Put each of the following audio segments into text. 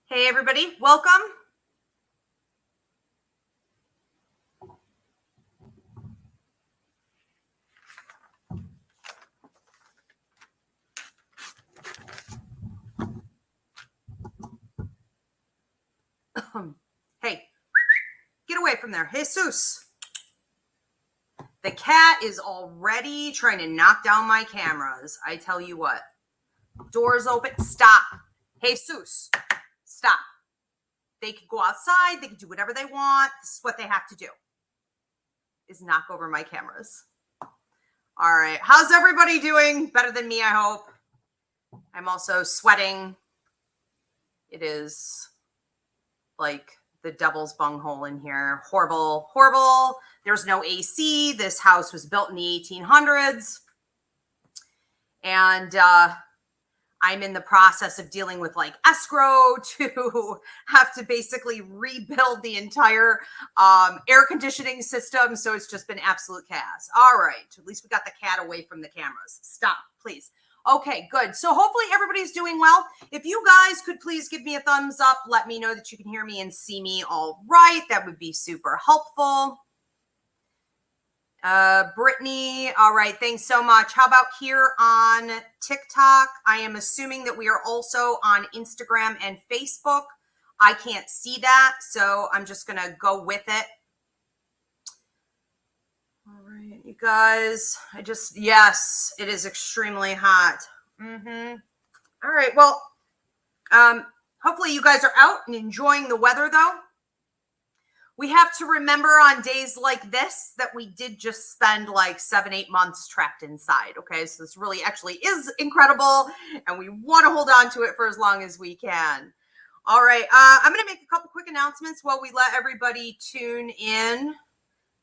Hey everybody, welcome. Hey, get away from there. Jesus. The cat is already trying to knock down my cameras. I tell you what. Doors open. Stop. Jesus. Stop. They can go outside. They can do whatever they want. This is what they have to do. Is knock over my cameras. All right. How's everybody doing? Better than me, I hope. I'm also sweating. It is like the devil's bunghole in here. Horrible, horrible. There's no AC. This house was built in the 1800s. And I'm in the process of dealing with like escrow to have to basically rebuild the entire air conditioning system. So it's just been absolute chaos. All right. At least we got the cat away from the cameras. Stop, please. Okay, good. So hopefully everybody's doing well. If you guys could please give me a thumbs up, let me know that you can hear me and see me all right. That would be super helpful. Brittany, all right, thanks so much. How about here on TikTok? I am assuming that we are also on Instagram and Facebook. I can't see that, so I'm just going to go with it. All right, you guys, yes, it is extremely hot. All right, well, hopefully you guys are out and enjoying the weather, though. We have to remember on days like this that we did just spend like 7-8 months trapped inside. Okay, so this really actually is incredible, and we want to hold on to it for as long as we can. All right, I'm going to make a couple quick announcements while we let everybody tune in.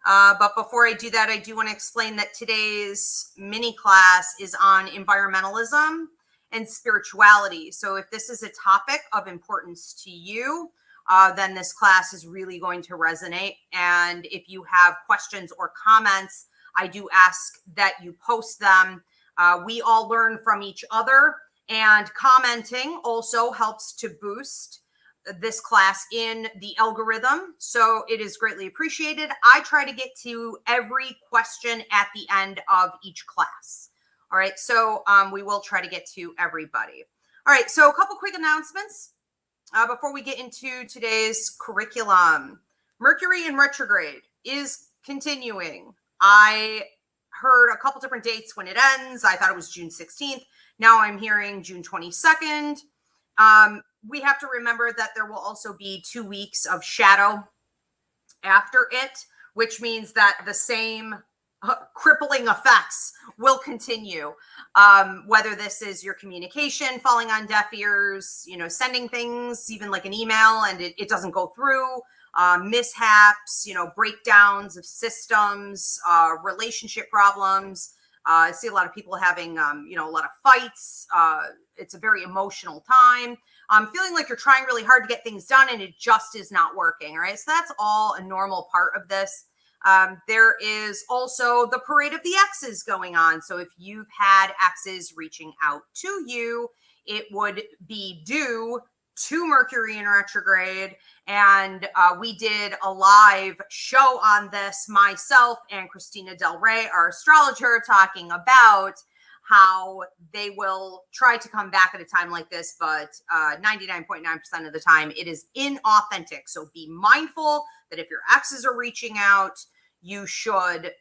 But before I do that, I do want to explain that today's mini class is on environmentalism and spirituality. So if this is a topic of importance to you, then this class is really going to resonate. And if you have questions or comments, I do ask that you post them. We all learn from each other, and commenting also helps to boost this class in the algorithm. So it is greatly appreciated. I try to get to every question at the end of each class. All right, so we will try to get to everybody. All right, so a couple quick announcements. Before we get into today's curriculum. Mercury in retrograde is continuing. I heard a couple different dates when it ends. I thought it was June 16th. Now I'm hearing June 22nd. We have to remember that there will also be 2 weeks of shadow after it, which means that the same crippling effects will continue. Whether this is your communication falling on deaf ears, sending things, even like an email, and it doesn't go through, mishaps, breakdowns of systems, relationship problems. I see a lot of people having, a lot of fights. It's a very emotional time. Feeling like you're trying really hard to get things done and it just is not working. All right. So that's all a normal part of this. There is also the parade of the X's going on. So if you've had X's reaching out to you, it would be due to Mercury in retrograde. And we did a live show on this, myself and Christina Del Rey, our astrologer, talking about how they will try to come back at a time like this, but 99.9% of the time it is inauthentic. So be mindful that if your exes are reaching out, you should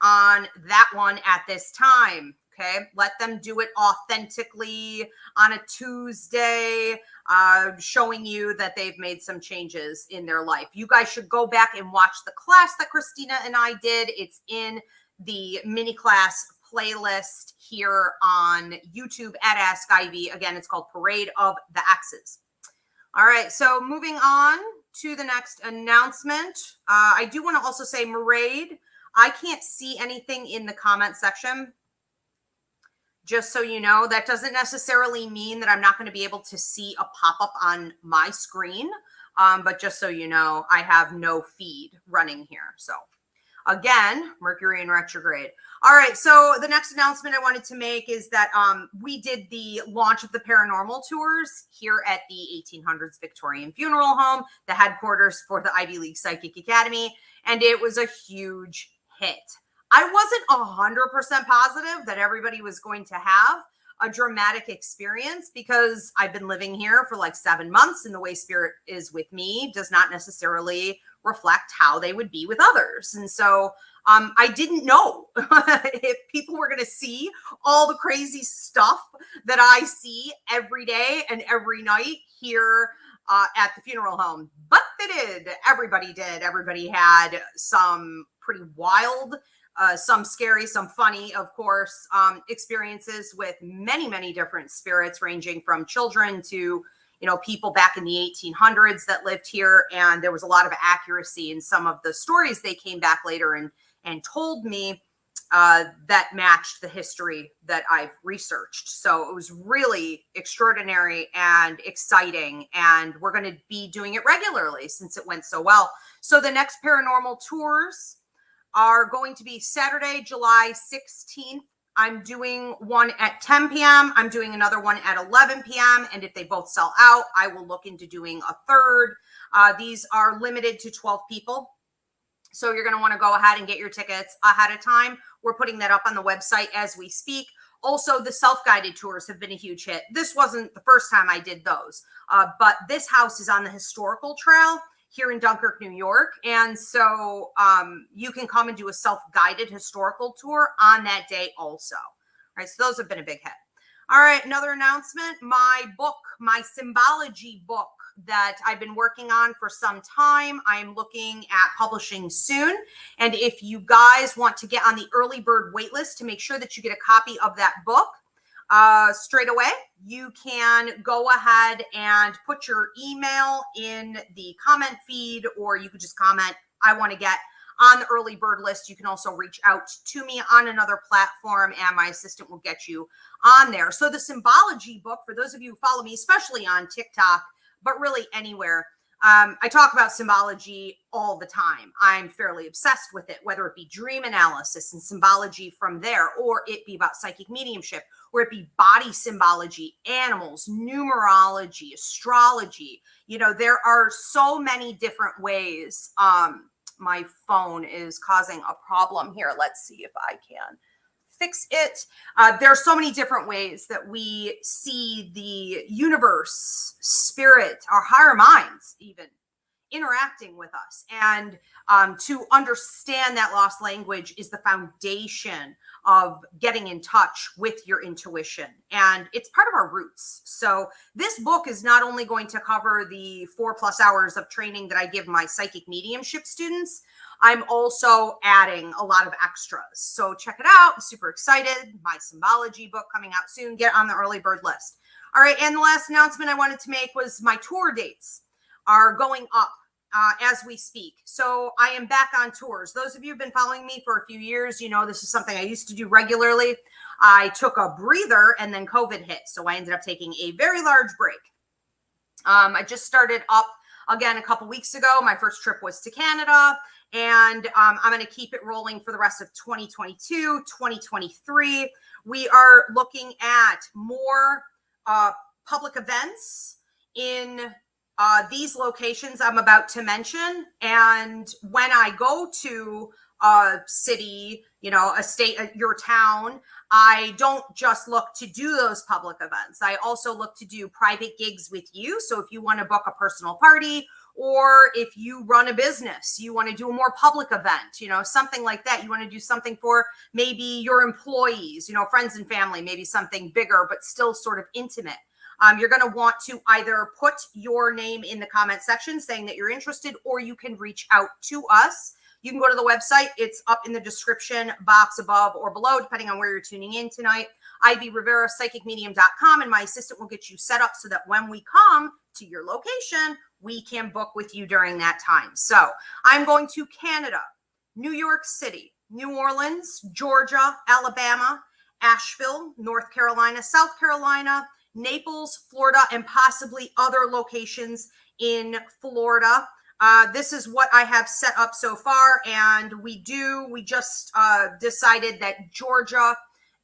on that one at this time. Okay, let them do it authentically on a Tuesday, showing you that they've made some changes in their life. You guys should go back and watch the class that Christina and I did. It's in the mini class playlist here on YouTube at Ask Ivy. Again, it's called Parade of the X's. All right, so moving on to the next announcement. I do want to also say, Maraid, I can't see anything in the comment section. Just so you know, that doesn't necessarily mean that I'm not going to be able to see a pop-up on my screen. But just so you know, I have no feed running here. So, Again, Mercury in retrograde. All right, so the next announcement I wanted to make is that we did the launch of the paranormal tours here at the 1800s Victorian Funeral Home, the headquarters for the Ivy League Psychic Academy, and it was a huge hit. I wasn't 100% positive that everybody was going to have a dramatic experience because I've been living here for like 7 months, and the way spirit is with me does not necessarily reflect how they would be with others. And so I didn't know if people were going to see all the crazy stuff that I see every day and every night here at the funeral home. But they did. Everybody did. Everybody had some pretty wild, some scary, some funny, of course, experiences with many, many different spirits, ranging from children to people back in the 1800s that lived here. And there was a lot of accuracy in some of the stories they came back later and told me that matched the history that I've researched. So it was really extraordinary and exciting. And we're going to be doing it regularly since it went so well. So the next paranormal tours are going to be Saturday, July 16th. I'm doing one at 10 p.m. I'm doing another one at 11 p.m. And if they both sell out, I will look into doing a third. These are limited to 12 people. So you're going to want to go ahead and get your tickets ahead of time. We're putting that up on the website as we speak. Also, the self-guided tours have been a huge hit. This wasn't the first time I did those, but this house is on the historical trail here in Dunkirk, New York. And so you can come and do a self-guided historical tour on that day also. All right, so those have been a big hit. All right, another announcement, my book, my Symbology book that I've been working on for some time, I'm looking at publishing soon. And if you guys want to get on the early bird waitlist to make sure that you get a copy of that book straight away, you can go ahead and put your email in the comment feed, or you could just comment, I want to get on the early bird list. You can also reach out to me on another platform and my assistant will get you on there. So the Symbology book, for those of you who follow me, especially on TikTok, but really anywhere, I talk about symbology all the time. I'm fairly obsessed with it, whether it be dream analysis and symbology from there, or it be about psychic mediumship, or it be body symbology, animals, numerology, astrology. There are so many different ways. My phone is causing a problem here. Let's see if I can fix it. There are so many different ways that we see the universe, spirit, our higher minds even interacting with us. And to understand that lost language is the foundation of getting in touch with your intuition. And it's part of our roots. So this book is not only going to cover the 4+ hours of training that I give my psychic mediumship students, I'm also adding a lot of extras. So check it out. I'm super excited. My Symbology book coming out soon. Get on the early bird list. All right. And the last announcement I wanted to make was my tour dates are going up as we speak. So I am back on tours. Those of you who've been following me for a few years, this is something I used to do regularly. I took a breather and then COVID hit. So I ended up taking a very large break. I just started up again a couple weeks ago. My first trip was to Canada. And I'm going to keep it rolling for the rest of 2022, 2023. We are looking at more public events in these locations I'm about to mention. And when I go to a city, a state, your town, I don't just look to do those public events. I also look to do private gigs with you. So if you want to book a personal party, or if you run a business, you want to do a more public event, something like that. You want to do something for maybe your employees, friends and family, maybe something bigger, but still sort of intimate. You're going to want to either put your name in the comment section saying that you're interested, or you can reach out to us. You can go to the website. It's up in the description box above or below, depending on where you're tuning in tonight. IvyRiveraPsychicMedium.com, and my assistant will get you set up so that when we come to your location, we can book with you during that time. So I'm going to Canada, New York City, New Orleans, Georgia, Alabama, Asheville, North Carolina, South Carolina, Naples, Florida, and possibly other locations in Florida. This is what I have set up so far, and we just decided that Georgia,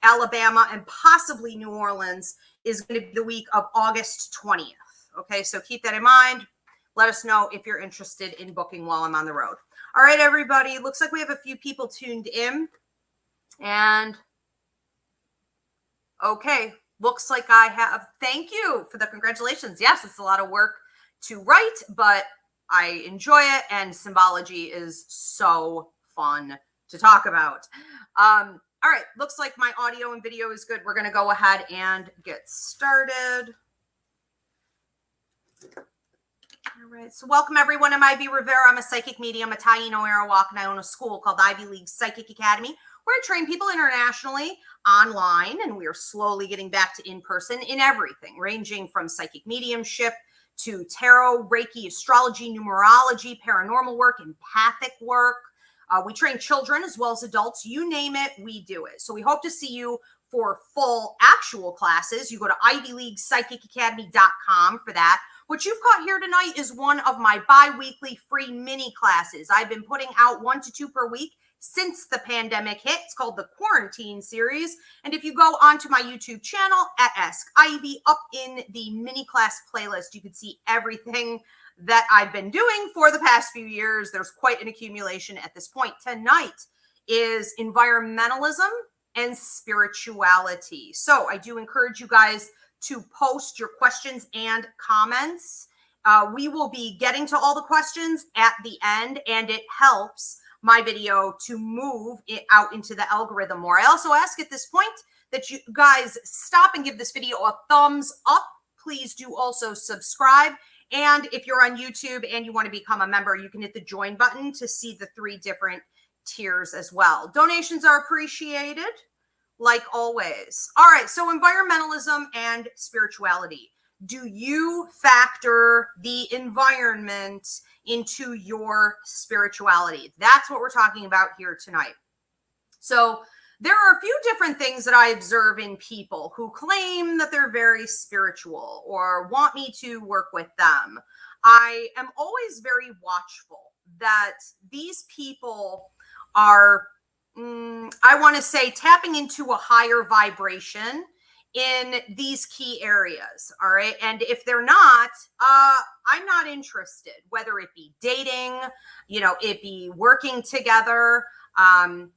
Alabama, and possibly New Orleans is going to be the week of August 20th. Okay, so keep that in mind. Let us know if you're interested in booking while I'm on the road. All right, everybody, looks like we have a few people tuned in, and okay, looks like I have, thank you for the congratulations. Yes, it's a lot of work to write, but I enjoy it, and symbology is so fun to talk about. All right, looks like my audio and video is good. We're going to go ahead and get started. All right, so welcome everyone. I'm Ivy Rivera. I'm a psychic medium, a Taino Arawak, and I own a school called Ivy League Psychic Academy, where I train people internationally online, and we are slowly getting back to in-person in everything, ranging from psychic mediumship to tarot, Reiki, astrology, numerology, paranormal work, empathic work. We train children as well as adults. You name it, we do it. So we hope to see you for full actual classes. You go to ivyleaguepsychicacademy.com for that. What you've caught here tonight is one of my bi-weekly free mini classes. I've been putting out 1 to 2 per week since the pandemic hit. It's called the Quarantine Series. And if you go onto my YouTube channel at Ask Ivy, up in the mini class playlist, you can see everything that I've been doing for the past few years. There's quite an accumulation at this point. Tonight is environmentalism and spirituality. So I do encourage you guys to post your questions and comments. We will be getting to all the questions at the end, and it helps my video to move it out into the algorithm more. I also ask at this point that you guys stop and give this video a thumbs up. Please do also subscribe. And if you're on YouTube and you want to become a member, you can hit the join button to see the 3 different tiers as well. Donations are appreciated, like always. All right, so environmentalism and spirituality. Do you factor the environment into your spirituality? That's what we're talking about here tonight. So there are a few different things that I observe in people who claim that they're very spiritual or want me to work with them. I am always very watchful that these people are, I want to say, tapping into a higher vibration in these key areas. All right. And if they're not, I'm not interested, whether it be dating, it be working together,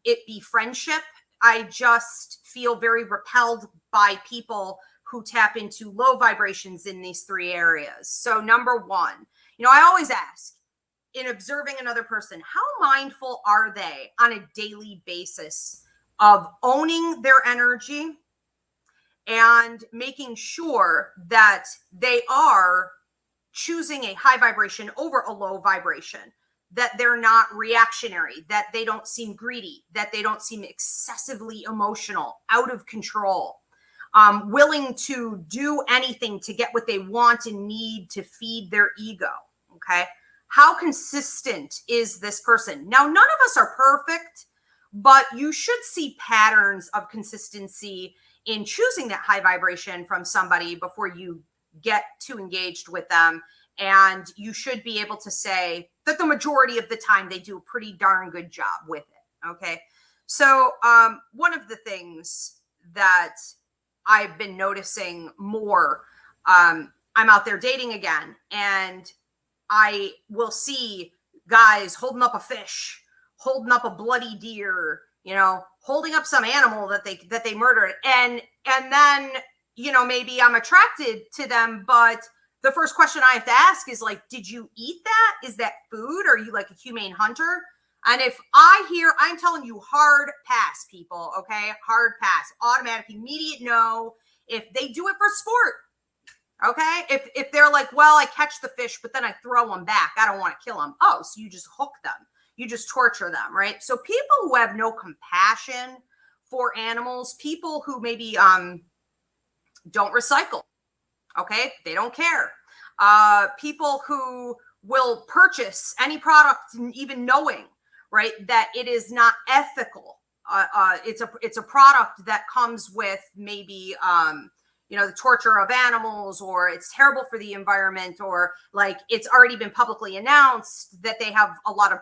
it be friendship. I just feel very repelled by people who tap into low vibrations in these 3 areas. So number 1, I always ask, in observing another person, how mindful are they on a daily basis of owning their energy and making sure that they are choosing a high vibration over a low vibration, that they're not reactionary, that they don't seem greedy, that they don't seem excessively emotional, out of control, willing to do anything to get what they want and need to feed their ego, okay? How consistent is this person? Now, none of us are perfect, but you should see patterns of consistency in choosing that high vibration from somebody before you get too engaged with them. And you should be able to say that the majority of the time they do a pretty darn good job with it. Okay. So one of the things that I've been noticing more, I'm out there dating again, and I will see guys holding up a fish, holding up a bloody deer, holding up some animal that they murdered. And then, maybe I'm attracted to them, but the first question I have to ask is like, did you eat that? Is that food? Are you like a humane hunter? And if I'm telling you, hard pass, people, okay? Hard pass, automatic, immediate no. If they do it for sport, okay? If they're like, well, I catch the fish, but then I throw them back. I don't want to kill them. Oh, so you just hook them. You just torture them, right? So people who have no compassion for animals, people who maybe don't recycle, okay? They don't care. People who will purchase any product, even knowing, right, that it is not ethical. It's a product that comes with maybe the torture of animals, or it's terrible for the environment, or like it's already been publicly announced that they have a lot of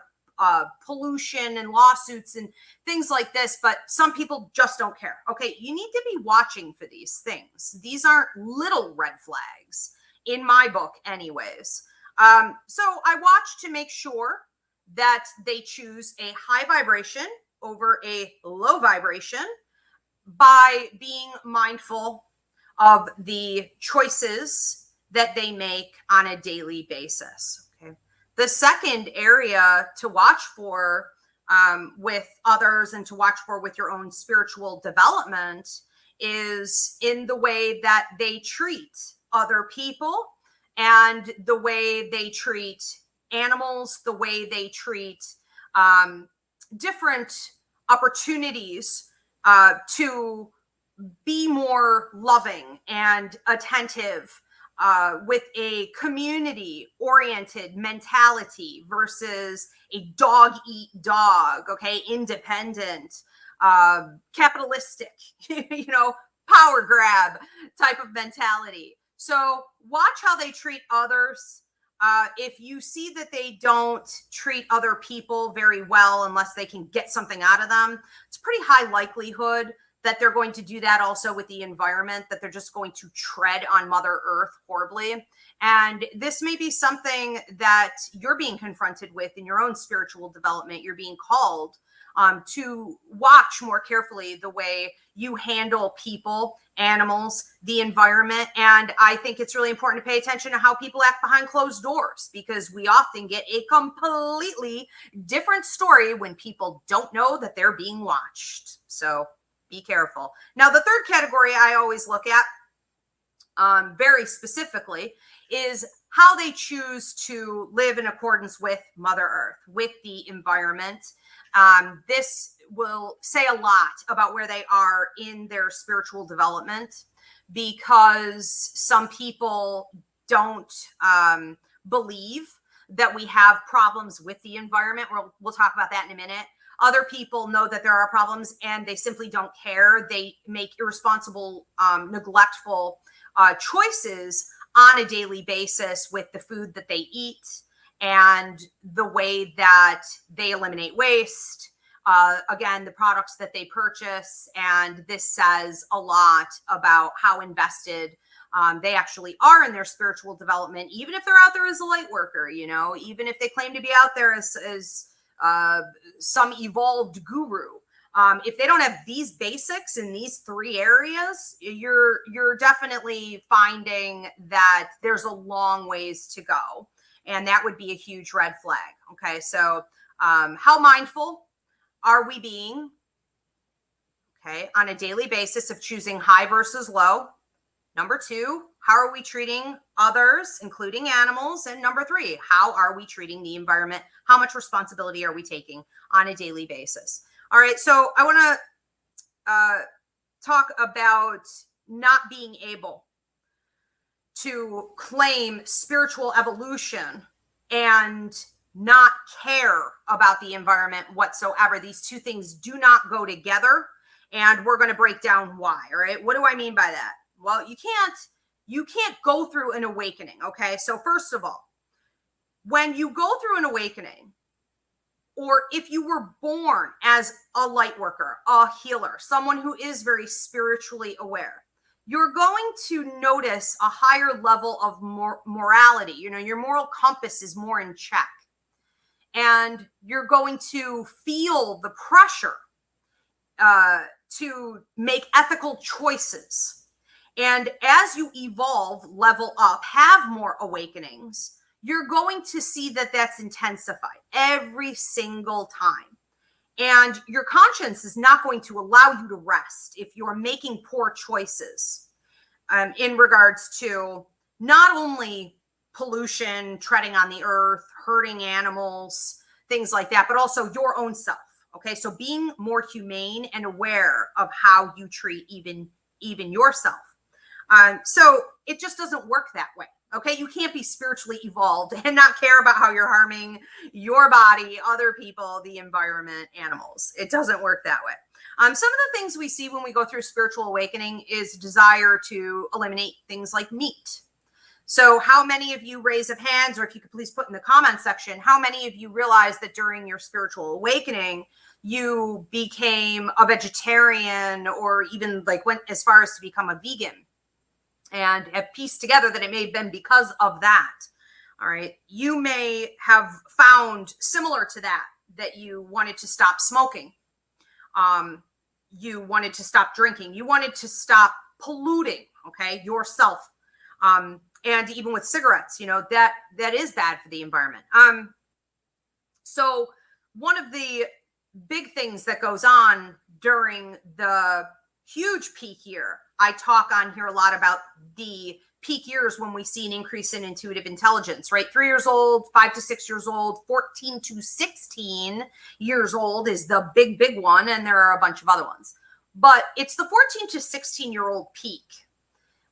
pollution and lawsuits and things like this, but some people just don't care. Okay, you need to be watching for these things. These aren't little red flags in my book anyways. So I watch to make sure that they choose a high vibration over a low vibration by being mindful of the choices that they make on a daily basis. Okay. The second area to watch for with others and to watch for with your own spiritual development is in the way that they treat other people and the way they treat animals, the way they treat different opportunities to be more loving and attentive with a community-oriented mentality versus a dog-eat-dog, okay, independent, capitalistic, power grab type of mentality. So watch how they treat others. If you see that they don't treat other people very well unless they can get something out of them, it's pretty high likelihood that they're going to do that also with the environment, that they're just going to tread on Mother Earth horribly. And this may be something that you're being confronted with in your own spiritual development. You're being called to watch more carefully the way you handle people, animals, the environment. And I think it's really important to pay attention to how people act behind closed doors, because we often get a completely different story when people don't know that they're being watched. So be careful. Now, the third category I always look at very specifically is how they choose to live in accordance with Mother Earth, with the environment. This will say a lot about where they are in their spiritual development, because some people don't believe that we have problems with the environment. We'll talk about that in a minute. Other people know that there are problems and they simply don't care. They make irresponsible, neglectful choices on a daily basis with the food that they eat and the way that they eliminate waste. Again, the products that they purchase. And this says a lot about how invested they actually are in their spiritual development, even if they're out there as a light worker, even if they claim to be out there as some evolved guru. If they don't have these basics in these three areas, you're definitely finding that there's a long ways to go. And that would be a huge red flag. Okay, so how mindful are we being, okay, on a daily basis of choosing high versus low? Number two, how are we treating others, including animals? And number three, how are we treating the environment? How much responsibility are we taking on a daily basis? All right, so I want to talk about not being able to claim spiritual evolution and not care about the environment whatsoever. These two things do not go together, and we're going to break down why. All right, what do I mean by that? Well, you can't go through an awakening. Okay, so first of all, when you go through an awakening, or if you were born as a light worker, a healer, someone who is very spiritually aware, you're going to notice a higher level of morality. Your moral compass is more in check. And you're going to feel the pressure to make ethical choices. And as you evolve, level up, have more awakenings, you're going to see that that's intensified every single time. And your conscience is not going to allow you to rest if you're making poor choices in regards to not only pollution, treading on the earth, hurting animals, things like that, but also your own self. Okay, so being more humane and aware of how you treat even yourself. So it just doesn't work that way. Okay, you can't be spiritually evolved and not care about how you're harming your body, other people, the environment, animals. It doesn't work that way. Some of the things we see when we go through spiritual awakening is desire to eliminate things like meat. So how many of you, raise of hands, or if you could please put in the comment section, how many of you realize that during your spiritual awakening, you became a vegetarian, or even like went as far as to become a vegan, and have pieced together that it may have been because of that? All right. You may have found similar to that you wanted to stop smoking. You wanted to stop drinking. You wanted to stop polluting, okay, yourself. And even with cigarettes, that is bad for the environment. So one of the big things that goes on during the huge peak year, I talk on here a lot about the peak years when we see an increase in intuitive intelligence, right? 3 years old, 5 to 6 years old, 14 to 16 years old is the big one. And there are a bunch of other ones, but it's the 14 to 16-year-old peak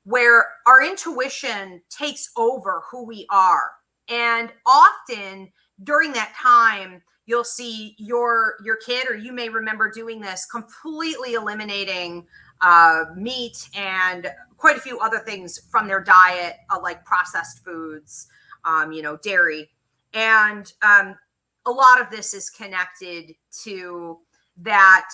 where our intuition takes over who we are. And often during that time, you'll see your kid, or you may remember doing this, completely eliminating meat and quite a few other things from their diet, like processed foods, dairy. And a lot of this is connected to that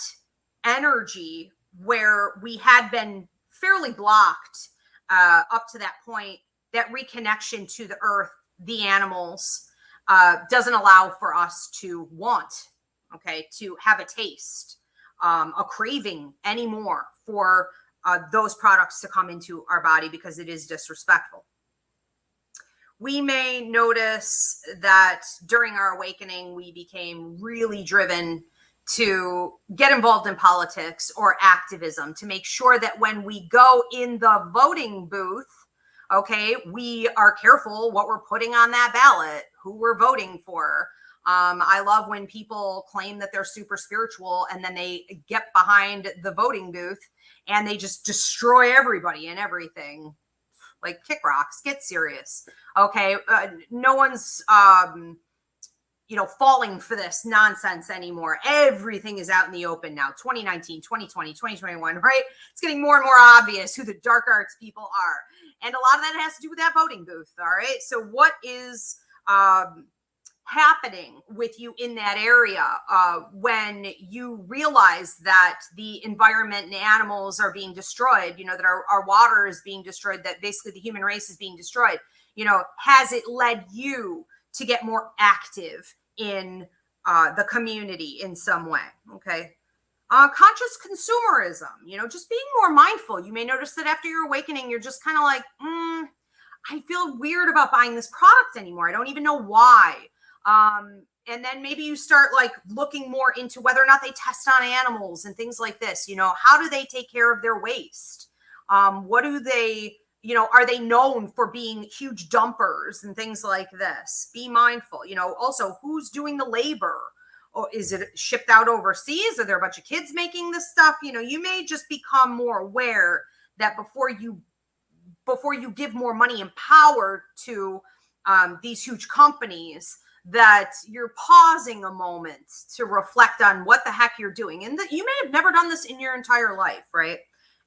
energy where we had been fairly blocked up to that point. That reconnection to the earth, the animals, doesn't allow for us to want, to have a taste, a craving anymore for those products to come into our body, because it is disrespectful. We may notice that during our awakening, we became really driven to get involved in politics or activism, to make sure that when we go in the voting booth, we are careful what we're putting on that ballot, who we're voting for. I love when people claim that they're super spiritual and then they get behind the voting booth and they just destroy everybody and everything. Like, kick rocks, get serious. No one's, falling for this nonsense anymore. Everything is out in the open now. 2019, 2020, 2021, right? It's getting more and more obvious who the dark arts people are. And a lot of that has to do with that voting booth. All right. So what is happening with you in that area when you realize that the environment and animals are being destroyed, that our water is being destroyed, that basically the human race is being destroyed? Has it led you to get more active in the community in some way? Conscious consumerism, just being more mindful. You may notice that after your awakening, you're just kind of like, I feel weird about buying this product anymore. I don't even know why. And then maybe you start like looking more into whether or not they test on animals and things like this. How do they take care of their waste? What do they, are they known for being huge dumpers and things like this? Be mindful. Also, who's doing the labor? Or is it shipped out overseas? Are there a bunch of kids making this stuff? You may just become more aware that before you give more money and power to these huge companies, that you're pausing a moment to reflect on what the heck you're doing. And that you may have never done this in your entire life, right?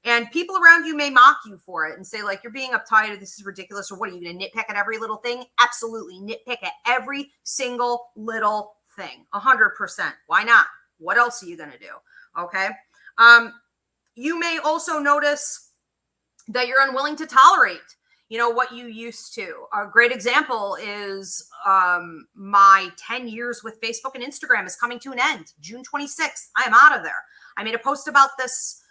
And people around you may mock you for it and say, like, you're being uptight, or this is ridiculous, or what, are you going to nitpick at every little thing? Absolutely. Nitpick at every single little thing. 100%. Why not? What else are you going to do? Okay. You may also notice that you're unwilling to tolerate what you used to. A great example is my 10 years with Facebook and Instagram is coming to an end. June 26th, I am out of there. I made a post about this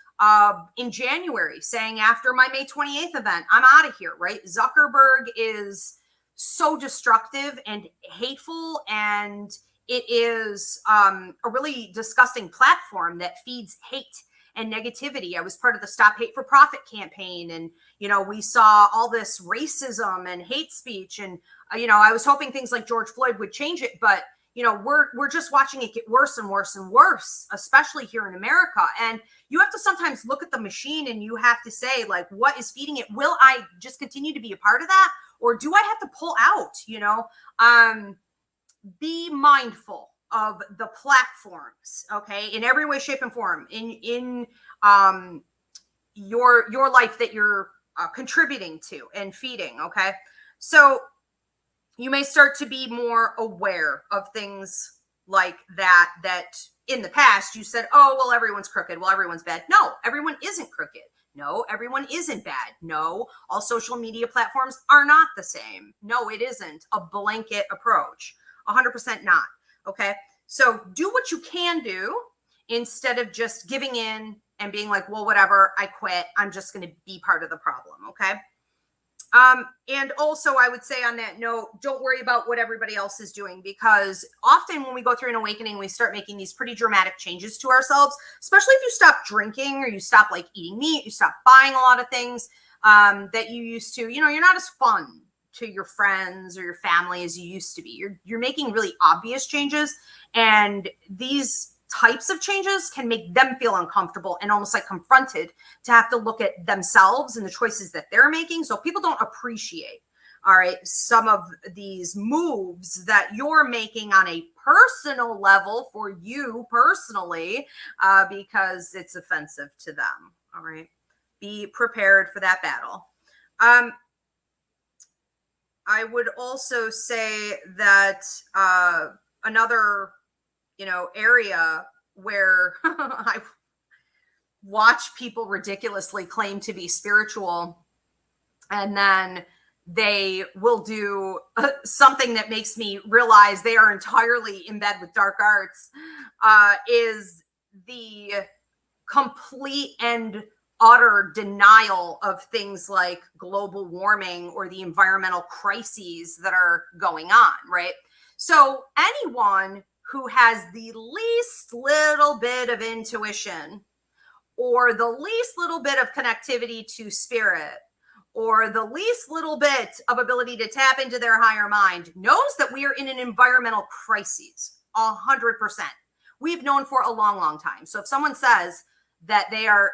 in January saying after my May 28th event, I'm out of here, right? Zuckerberg is so destructive and hateful, and it is a really disgusting platform that feeds hate and negativity. I was part of the Stop Hate for Profit campaign, and we saw all this racism and hate speech, and I was hoping things like George Floyd would change it, but we're just watching it get worse and worse and worse, especially here in America. And you have to sometimes look at the machine and you have to say, like, what is feeding it? Will I just continue to be a part of that, or do I have to pull out? Be mindful of the platforms, okay, in every way, shape, and form, in your life that you're contributing to and feeding, okay? So you may start to be more aware of things like that in the past you said, oh, well, everyone's crooked, well, everyone's bad. No, everyone isn't crooked. No, everyone isn't bad. No, all social media platforms are not the same. No, it isn't a blanket approach. 100% not. Okay. So do what you can do instead of just giving in and being like, well, whatever, I quit. I'm just going to be part of the problem. Okay. And also I would say on that note, don't worry about what everybody else is doing, because often when we go through an awakening, we start making these pretty dramatic changes to ourselves, especially if you stop drinking or you stop like eating meat, you stop buying a lot of things that you used to, you're not as fun to your friends or your family as you used to be. You're making really obvious changes, and these types of changes can make them feel uncomfortable and almost like confronted to have to look at themselves and the choices that they're making. So people don't appreciate, all right, some of these moves that you're making on a personal level for you personally, because it's offensive to them. All right. Be prepared for that battle. I would also say that another area where I watch people ridiculously claim to be spiritual, and then they will do something that makes me realize they are entirely in bed with dark arts, is the complete and utter denial of things like global warming or the environmental crises that are going on, right? So anyone who has the least little bit of intuition or the least little bit of connectivity to spirit or the least little bit of ability to tap into their higher mind knows that we are in an environmental crisis, 100%. We've known for a long, long time. So if someone says that they are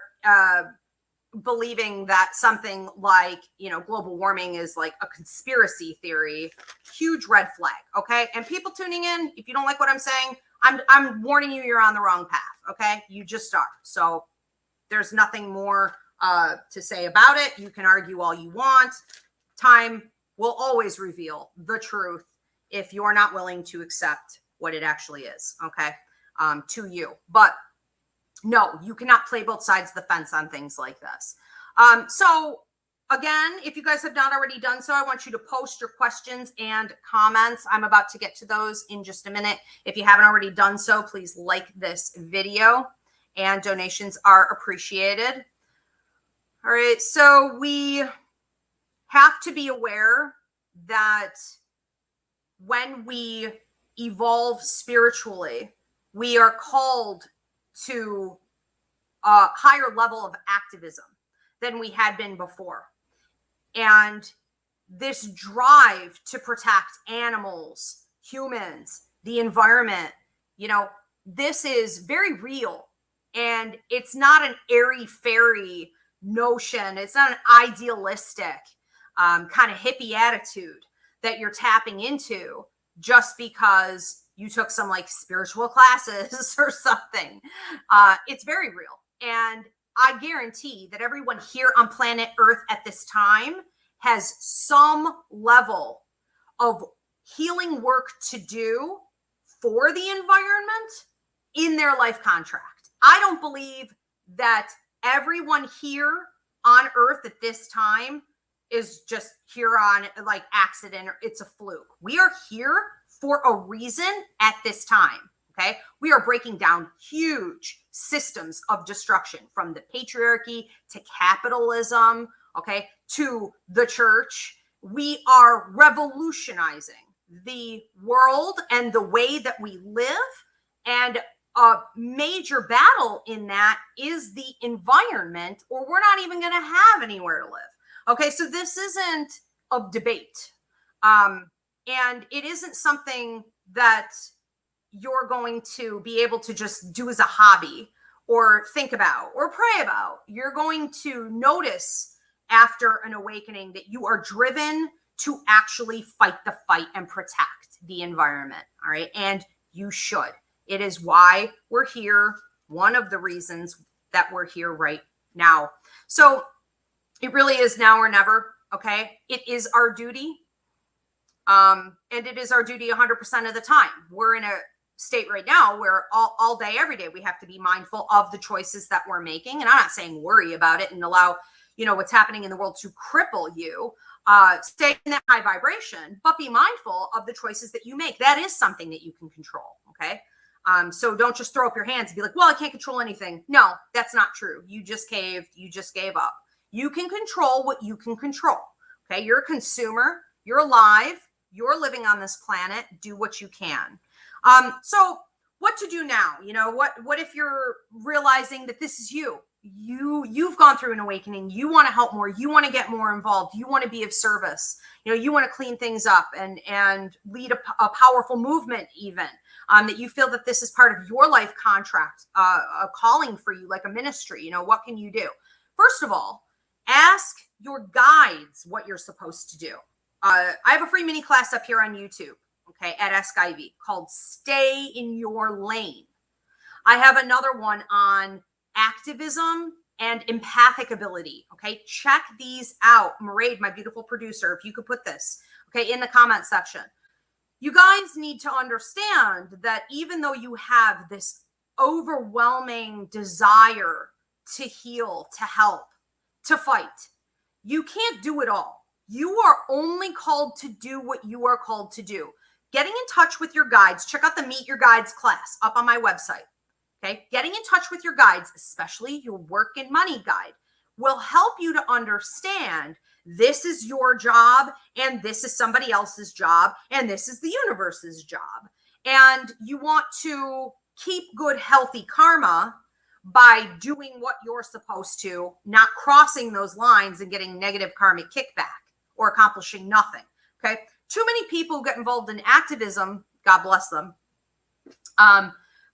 believing that something like, global warming is like a conspiracy theory, huge red flag. Okay. And people tuning in, if you don't like what I'm saying, I'm warning you, you're on the wrong path. Okay. You just are. So there's nothing more to say about it. You can argue all you want. Time will always reveal the truth if you're not willing to accept what it actually is. Okay. To you, but no, you cannot play both sides of the fence on things like this. So again, if you guys have not already done so, I want you to post your questions and comments. I'm about to get to those in just a minute. If you haven't already done so, please like this video, and donations are appreciated. All right, so we have to be aware that when we evolve spiritually, we are called to a higher level of activism than we had been before. And this drive to protect animals, humans, the environment, this is very real. And it's not an airy-fairy notion. It's not an idealistic kind of hippie attitude that you're tapping into just because you took some like spiritual classes or something. It's very real. And I guarantee that everyone here on planet Earth at this time has some level of healing work to do for the environment in their life contract. I don't believe that everyone here on Earth at this time is just here on like accident or it's a fluke. We are here for a reason at this time. Okay. We are breaking down huge systems of destruction, from the patriarchy to capitalism, okay, to the church. We are revolutionizing the world and the way that we live. And a major battle in that is the environment, or we're not even going to have anywhere to live. Okay. So this isn't a debate. And it isn't something that you're going to be able to just do as a hobby or think about or pray about. You're going to notice after an awakening that you are driven to actually fight the fight and protect the environment. All right. And You should. It is why we're here. One of the reasons that we're here right now. So it really is now or never. Okay. It is our duty. And it is our duty 100% of the time. We're in a state right now where all day, every day, we have to be mindful of the choices that we're making. And I'm not saying worry about it and allow, what's happening in the world to cripple you. Stay in that high vibration, but be mindful of the choices that you make. That is something that you can control. Okay. So don't just throw up your hands and be like, well, I can't control anything. No, that's not true. You just caved. You just gave up. You can control what you can control. Okay. You're a consumer. You're alive. You're living on this planet. Do what you can. So what to do now? What if you're realizing that this is you've gone through an awakening. You want to help more. You want to get more involved. You want to be of service. You want to clean things up and lead a powerful movement even, that you feel that this is part of your life contract, a calling for you, like a ministry. What can you do? First of all, ask your guides what you're supposed to do. I have a free mini class up here on YouTube, okay, at Ask Ivy, called Stay in Your Lane. I have another one on activism and empathic ability. Okay, check these out. Mairead, my beautiful producer, if you could put this, okay, in the comment section. You guys need to understand that even though you have this overwhelming desire to heal, to help, to fight, you can't do it all. You are only called to do what you are called to do. Getting in touch with your guides, check out the Meet Your Guides class up on my website. Okay, getting in touch with your guides, especially your work and money guide, will help you to understand this is your job and this is somebody else's job and this is the universe's job. And you want to keep good, healthy karma by doing what you're supposed to, not crossing those lines and getting negative karmic kickback or accomplishing nothing. Okay. Too many people who get involved in activism, God bless them,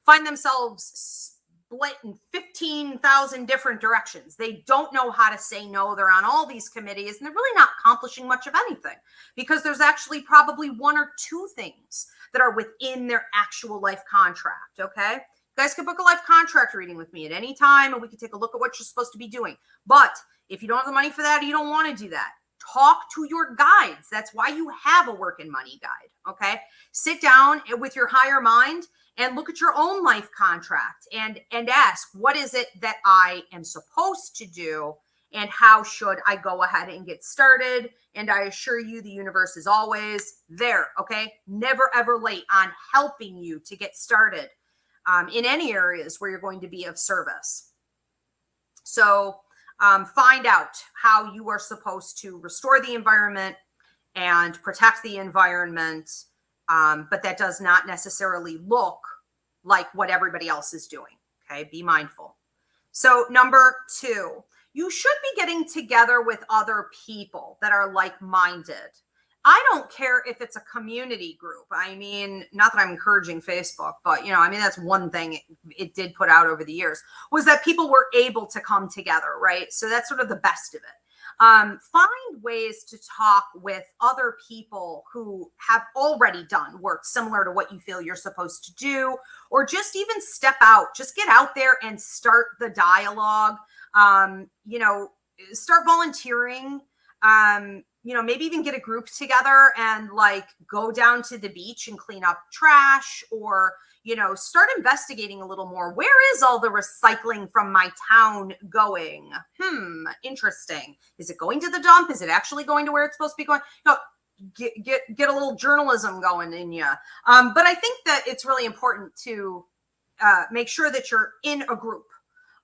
find themselves split in 15,000 different directions. They don't know how to say no. They're on all these committees and they're really not accomplishing much of anything because there's actually probably one or two things that are within their actual life contract. Okay. You guys can book a life contract reading with me at any time and we can take a look at what you're supposed to be doing. But if you don't have the money for that, or you don't want to do that, talk to your guides. That's why you have a work and money guide. Okay. Sit down with your higher mind and look at your own life contract and ask, what is it that I am supposed to do? And how should I go ahead and get started? And I assure you, the universe is always there. Okay. Never, ever late on helping you to get started in any areas where you're going to be of service. So find out how you are supposed to restore the environment and protect the environment. But that does not necessarily look like what everybody else is doing. Okay. Be mindful. So number 2, you should be getting together with other people that are like-minded. I don't care if it's a community group. I mean, not that I'm encouraging Facebook, but that's one thing it did put out over the years was that people were able to come together, right? So that's sort of the best of it. Find ways to talk with other people who have already done work similar to what you feel you're supposed to do, or just even step out, just get out there and start the dialogue. Start volunteering, maybe even get a group together and go down to the beach and clean up trash, or, start investigating a little more. Where is all the recycling from my town going? Interesting. Is it going to the dump? Is it actually going to where it's supposed to be going? Get a little journalism going in you. But I think that it's really important to make sure that you're in a group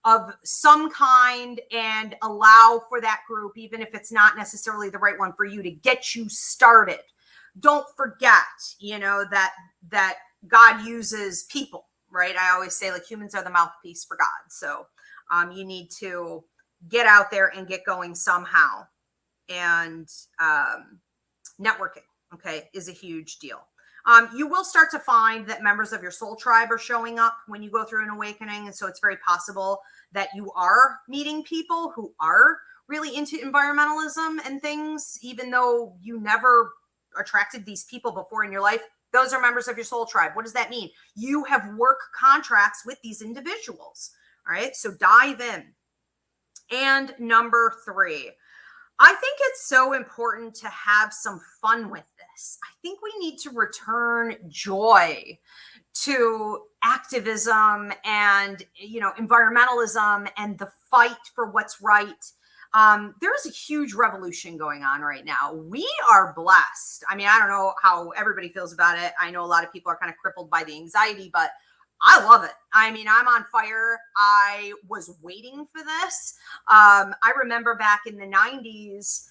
of some kind and allow for that group, even if it's not necessarily the right one for you, to get you started. Don't forget, that God uses people, right? I always say humans are the mouthpiece for God. So you need to get out there and get going somehow. And networking, okay, is a huge deal. You will start to find that members of your soul tribe are showing up when you go through an awakening. And so it's very possible that you are meeting people who are really into environmentalism and things, even though you never attracted these people before in your life. Those are members of your soul tribe. What does that mean? You have work contracts with these individuals. All right, so dive in. And number 3, I think it's so important to have some fun with this. I think we need to return joy to activism and, environmentalism and the fight for what's right. There is a huge revolution going on right now. We are blessed. I mean, I don't know how everybody feels about it. I know a lot of people are kind of crippled by the anxiety, but I love it. I mean, I'm on fire. I was waiting for this. I remember back in the 90s,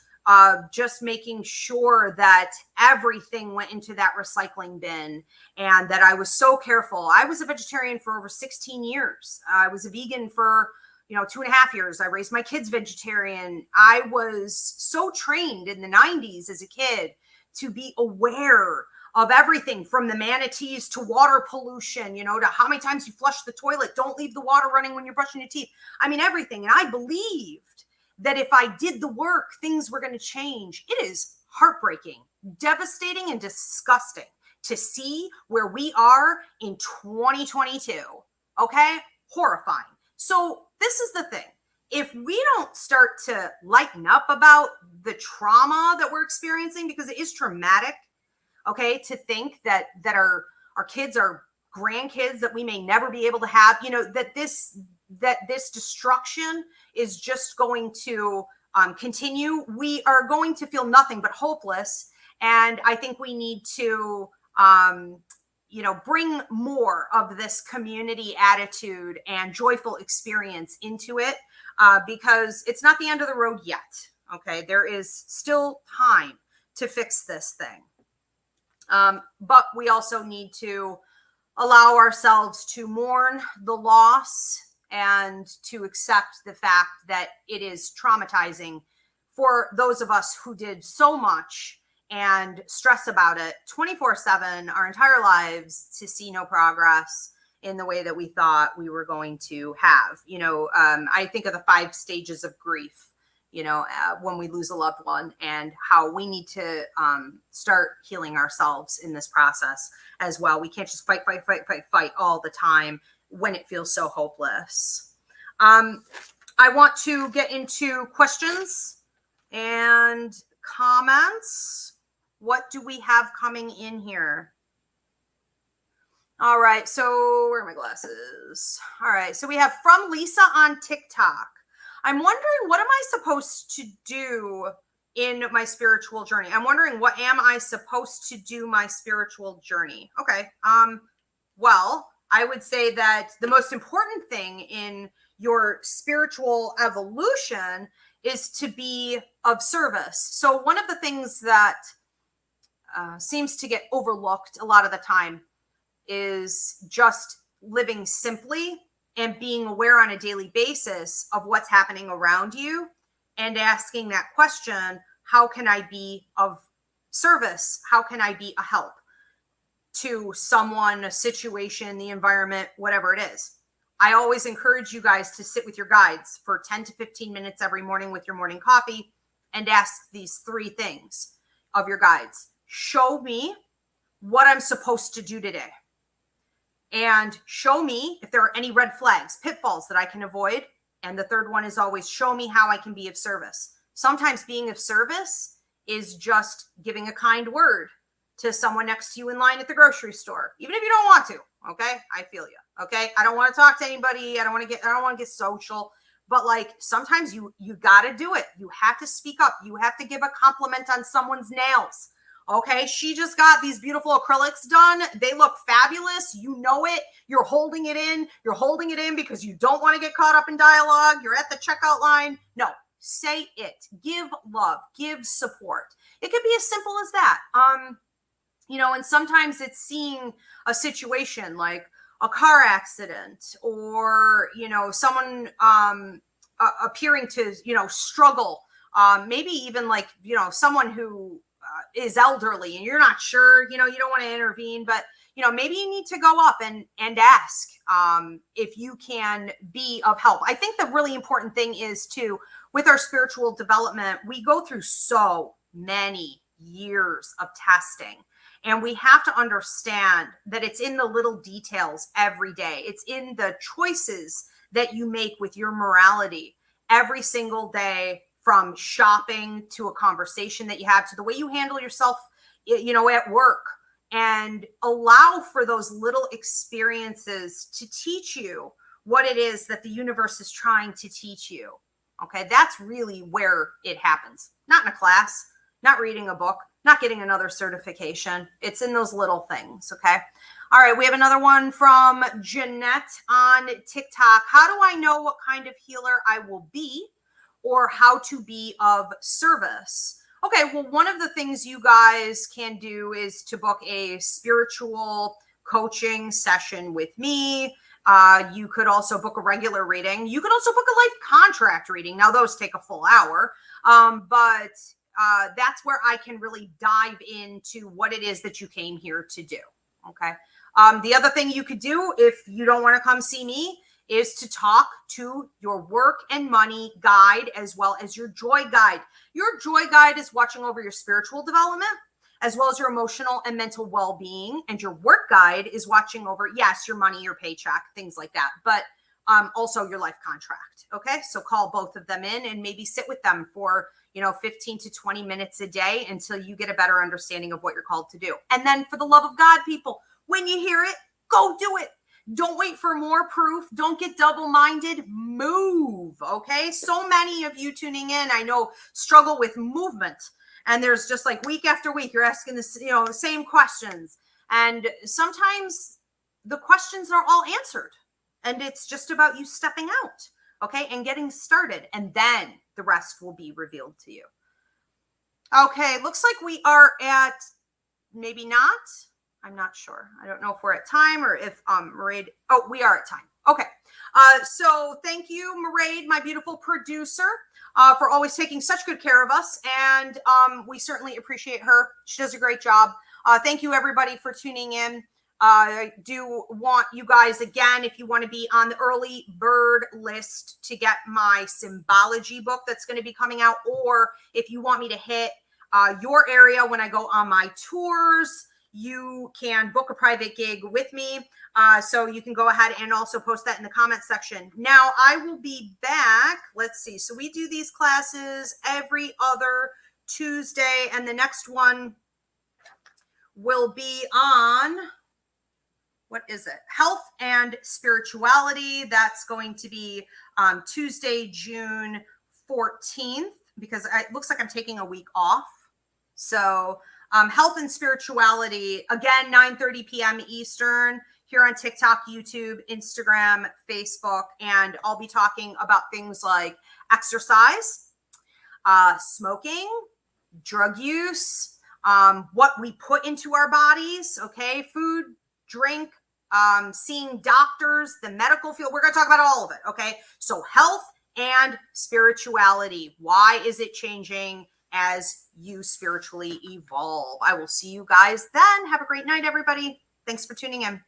just making sure that everything went into that recycling bin and that I was so careful. I was a vegetarian for over 16 years. I was a vegan for 2.5 years. I raised my kids vegetarian. I was so trained in the 90s as a kid to be aware of everything from the manatees to water pollution, to how many times you flush the toilet. Don't leave the water running when you're brushing your teeth. I mean, everything. And I believed that if I did the work, things were going to change. It is heartbreaking, devastating, and disgusting to see where we are in 2022. Okay? Horrifying. So this is the thing. If we don't start to lighten up about the trauma that we're experiencing, because it is traumatic, okay, to think that our kids are grandkids that we may never be able to have, that this destruction is just going to continue. We are going to feel nothing but hopeless. And I think we need to, bring more of this community attitude and joyful experience into it, because it's not the end of the road yet. Okay, there is still time to fix this thing. But we also need to allow ourselves to mourn the loss and to accept the fact that it is traumatizing for those of us who did so much and stress about it 24/7 our entire lives to see no progress in the way that we thought we were going to have. I think of the 5 stages of grief, when we lose a loved one, and how we need to start healing ourselves in this process as well. We can't just fight all the time when it feels so hopeless. I want to get into questions and comments. What do we have coming in here? All right, so where are my glasses? All right, so we have from Lisa on TikTok. I'm wondering, what am I supposed to do in my spiritual journey? I'm wondering, what am I supposed to do my spiritual journey? Okay. Well, I would say that the most important thing in your spiritual evolution is to be of service. So one of the things that seems to get overlooked a lot of the time is just living simply and being aware on a daily basis of what's happening around you and asking that question, how can I be of service? How can I be a help to someone, a situation, the environment, whatever it is? I always encourage you guys to sit with your guides for 10 to 15 minutes every morning with your morning coffee and ask these 3 things of your guides. Show me what I'm supposed to do today. And show me if there are any red flags, pitfalls that I can avoid. And the third one is always show me how I can be of service. Sometimes being of service is just giving a kind word to someone next to you in line at the grocery store, even if you don't want to. Okay, I feel you. Okay, I don't want to talk to anybody. I don't want to get social. But like sometimes you got to do it. You have to speak up. You have to give a compliment on someone's nails. Okay, she just got these beautiful acrylics done. They look fabulous. You know it. You're holding it in. You're holding it in because you don't want to get caught up in dialogue. You're at the checkout line. No, say it. Give love. Give support. It could be as simple as that. And sometimes it's seeing a situation like a car accident or, someone appearing to, struggle. Maybe even like, someone who is elderly and you're not sure, you don't want to intervene, but, maybe you need to go up and ask if you can be of help. I think the really important thing is too, with our spiritual development, we go through so many years of testing. And we have to understand that it's in the little details every day. It's in the choices that you make with your morality every single day, from shopping to a conversation that you have to the way you handle yourself, at work. And allow for those little experiences to teach you what it is that the universe is trying to teach you. Okay, that's really where it happens. Not in a class, not reading a book, not getting another certification. It's in those little things. Okay. All right. We have another one from Jeanette on TikTok. How do I know what kind of healer I will be, or how to be of service? Okay. Well, one of the things you guys can do is to book a spiritual coaching session with me. You could also book a regular reading. You could also book a life contract reading. Now, those take a full hour, but that's where I can really dive into what it is that you came here to do. Okay. The other thing you could do, if you don't want to come see me, is to talk to your work and money guide as well as your joy guide. Your joy guide is watching over your spiritual development as well as your emotional and mental well-being. And your work guide is watching over, yes, your money, your paycheck, things like that, but also your life contract. Okay. So call both of them in and maybe sit with them for 15 to 20 minutes a day until you get a better understanding of what you're called to do. And then, for the love of God, people, when you hear it, go do it. Don't wait for more proof. Don't get double-minded. Move. Okay. So many of you tuning in, I know, struggle with movement. And there's just like week after week, you're asking this, the same questions. And sometimes the questions are all answered. And it's just about you stepping out. Okay. And getting started. And then the rest will be revealed to you. Okay. Looks like we are at, maybe not. I'm not sure. I don't know if we're at time or if Mairead. Oh, we are at time. Okay. So thank you, Mairead, my beautiful producer, for always taking such good care of us. And we certainly appreciate her. She does a great job. Thank you, everybody, for tuning in. I do want you guys, again, if you want to be on the early bird list to get my Symbology book that's going to be coming out, or if you want me to hit your area when I go on my tours, you can book a private gig with me. So you can go ahead and also post that in the comment section. Now, I will be back. Let's see. So we do these classes every other Tuesday, and the next one will be on, what is it? Health and spirituality. That's going to be Tuesday, June 14th, because it looks like I'm taking a week off. So health and spirituality, again, 9:30 p.m. Eastern, here on TikTok, YouTube, Instagram, Facebook. And I'll be talking about things like exercise, smoking, drug use, what we put into our bodies, okay, food, drink, seeing doctors, the medical field. We're going to talk about all of it, okay? So health and spirituality. Why is it changing as you spiritually evolve? I will see you guys then. Have a great night, everybody. Thanks for tuning in.